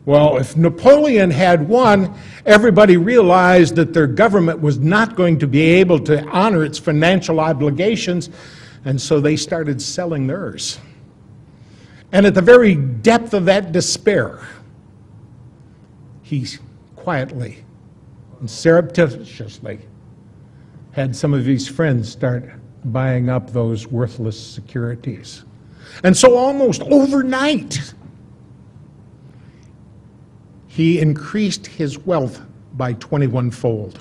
Well, if Napoleon had won, everybody realized that their government was not going to be able to honor its financial obligations, and so they started selling theirs. And at the very depth of that despair, he quietly and surreptitiously had some of his friends start buying up those worthless securities. And so almost overnight, he increased his wealth by 21-fold.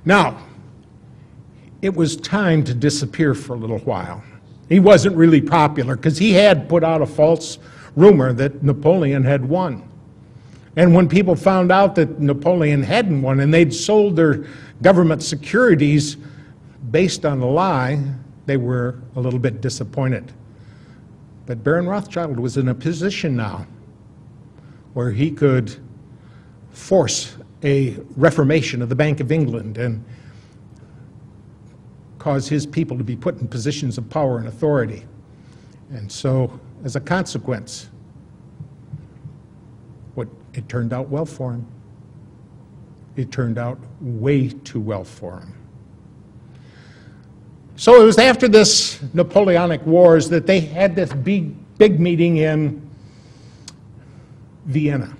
Now, it was time to disappear for a little while. He wasn't really popular because he had put out a false rumor that Napoleon had won. And when people found out that Napoleon hadn't won and they'd sold their government securities based on a lie, they were a little bit disappointed. But Baron Rothschild was in a position now where he could force a reformation of the Bank of England and cause his people to be put in positions of power and authority. And so, as a consequence, it turned out well for him. It turned out way too well for him. So it was after this Napoleonic Wars that they had this big meeting in Vienna.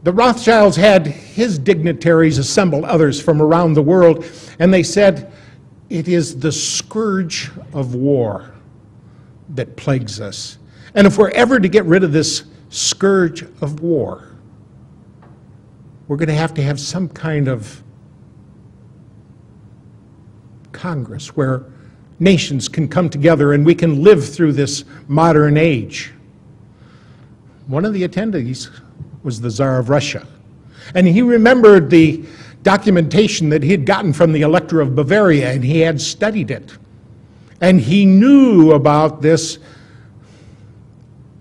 The Rothschilds had his dignitaries assemble others from around the world, and they said, it is the scourge of war that plagues us. And if we're ever to get rid of this scourge of war, we're going to have some kind of Congress where nations can come together and we can live through this modern age. One of the attendees was the Tsar of Russia. And he remembered the documentation that he had gotten from the Elector of Bavaria, and he had studied it. And he knew about this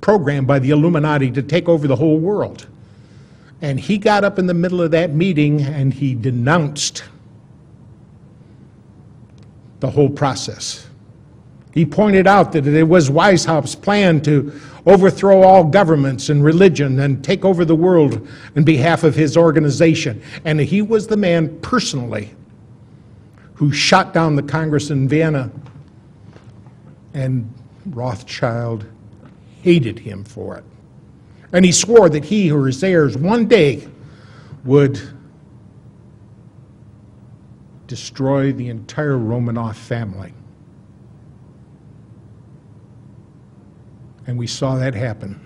program by the Illuminati to take over the whole world. And he got up in the middle of that meeting and he denounced the whole process. He pointed out that it was Weishaupt's plan to overthrow all governments and religion and take over the world on behalf of his organization. And he was the man personally who shot down the Congress in Vienna, and Rothschild hated him for it. And he swore that he or his heirs one day would destroy the entire Romanov family. And we saw that happen.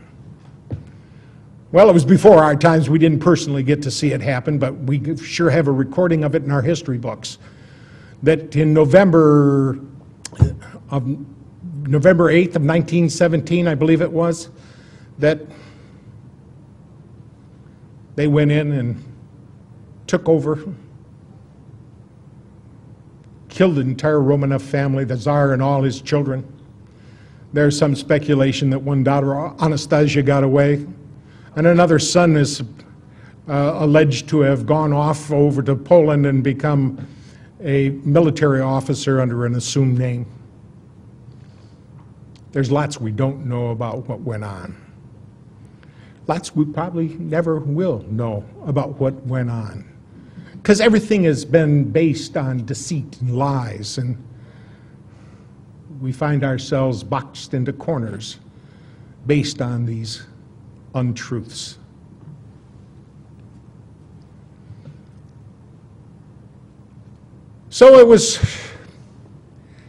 Well, it was before our times. We didn't personally get to see it happen, but we sure have a recording of it in our history books. That in November 8th of 1917, I believe it was, that they went in and took over, killed the entire Romanov family, the Tsar and all his children. There's some speculation that one daughter, Anastasia, got away, and another son is alleged to have gone off over to Poland and become a military officer under an assumed name. There's lots we don't know about what went on. Lots we probably never will know about what went on, because everything has been based on deceit and lies, and we find ourselves boxed into corners based on these untruths. So it was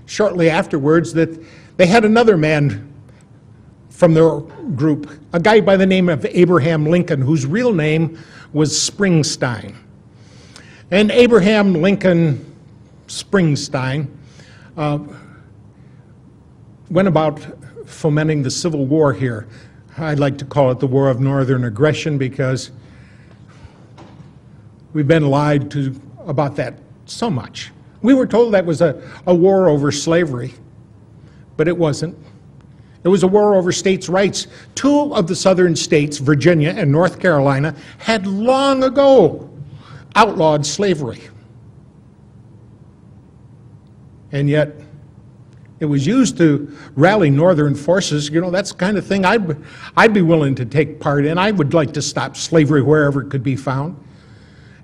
shortly afterwards that they had another man from their group, a guy by the name of Abraham Lincoln, whose real name was Springsteen. And Abraham Lincoln Springsteen went about fomenting the Civil War here. I'd like to call it the War of Northern Aggression, because we've been lied to about that so much. We were told that was a war over slavery, but it wasn't. It was a war over states' rights. Two of the southern states, Virginia and North Carolina, had long ago outlawed slavery. And yet, It was used to rally northern forces. You know, that's the kind of thing I'd be willing to take part in. I would like to stop slavery wherever it could be found.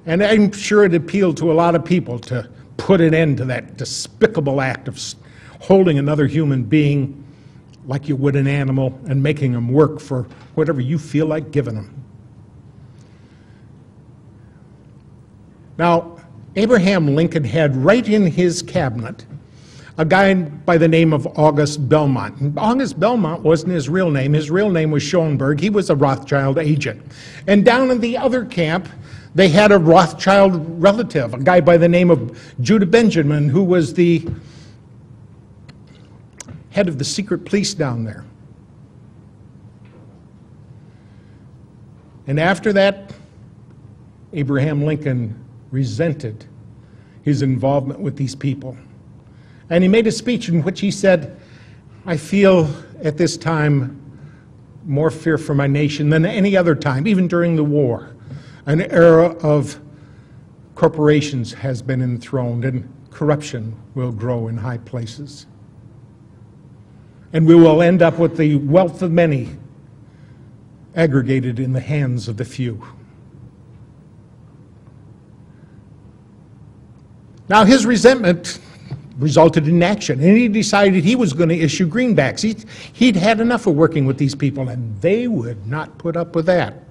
And I'm sure it appealed to a lot of people to put an end to that despicable act of holding another human being like you would an animal and making them work for whatever you feel like giving them. Now, Abraham Lincoln had right in his cabinet a guy by the name of August Belmont. And August Belmont wasn't his real name. His real name was Schoenberg. He was a Rothschild agent. And down in the other camp, they had a Rothschild relative, a guy by the name of Judah Benjamin, who was the head of the secret police down there. And after that, Abraham Lincoln resented his involvement with these people. And he made a speech in which he said, I feel at this time more fear for my nation than any other time, even during the war. An era of corporations has been enthroned and corruption will grow in high places. And we will end up with the wealth of many aggregated in the hands of the few. Now his resentment resulted in action, and he decided he was going to issue greenbacks. He'd had enough of working with these people, and they would not put up with that.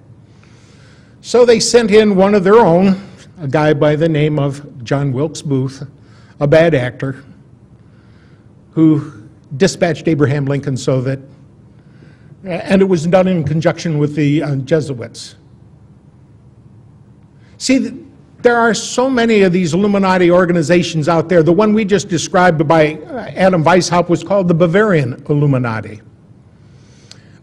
So they sent in one of their own, a guy by the name of John Wilkes Booth, a bad actor, who dispatched Abraham Lincoln so that, and it was done in conjunction with the Jesuits. See, there are so many of these Illuminati organizations out there. The one we just described by Adam Weishaupt was called the Bavarian Illuminati.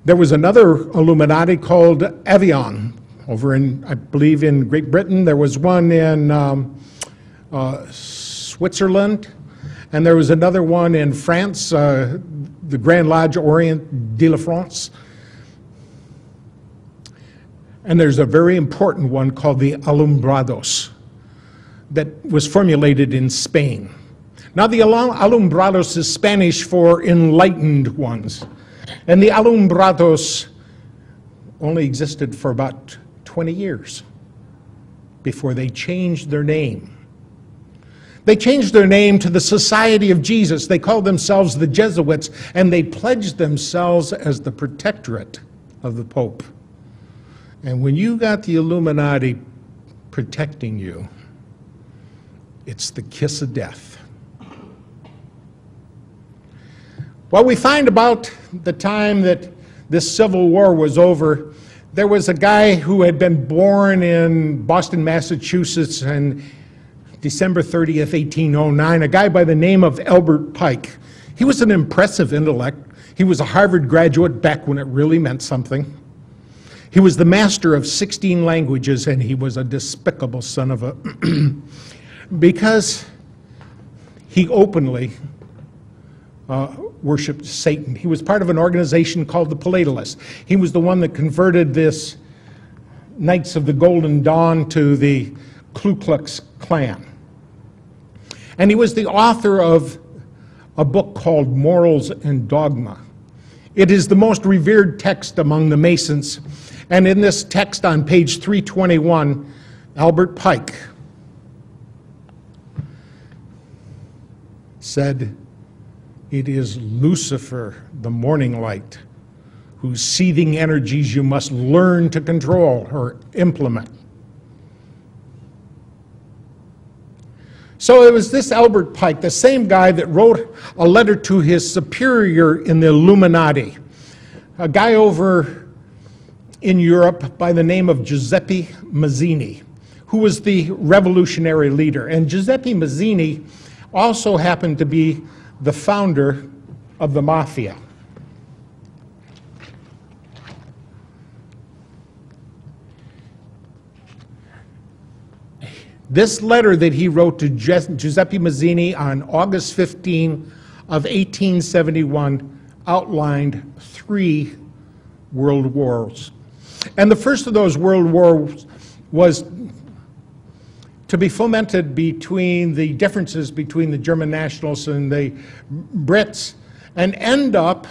There was another Illuminati called Avion over in, I believe, in Great Britain. There was one in Switzerland, and there was another one in France, the Grand Lodge Orient de la France. And there's a very important one called the Alumbrados that was formulated in Spain. Now the Alumbrados is Spanish for enlightened ones. And the Alumbrados only existed for about 20 years before they changed their name. They changed their name to the Society of Jesus. They called themselves the Jesuits, and they pledged themselves as the protectorate of the Pope. And when you got the Illuminati protecting you, it's the kiss of death. Well, we find about the time that this Civil War was over, there was a guy who had been born in Boston, Massachusetts on December 30th, 1809, a guy by the name of Albert Pike. He was an impressive intellect. He was a Harvard graduate back when it really meant something. He was the master of 16 languages, and he was a despicable son of a... because he openly worshipped Satan. He was part of an organization called the Palatalists. He was the one that converted this Knights of the Golden Dawn to the Ku Klux Klan. And he was the author of a book called Morals and Dogma. It is the most revered text among the Masons. And in this text on page 321, Albert Pike said, "It is Lucifer, the morning light, whose seething energies you must learn to control or implement." So it was this Albert Pike, the same guy that wrote a letter to his superior in the Illuminati, a guy over in Europe by the name of Giuseppe Mazzini, who was the revolutionary leader. And Giuseppe Mazzini also happened to be the founder of the Mafia. This letter that he wrote to Giuseppe Mazzini on August 15 of 1871 outlined 3 world wars. And the first of those world wars was to be fomented between the differences between the German nationals and the Brits, and end up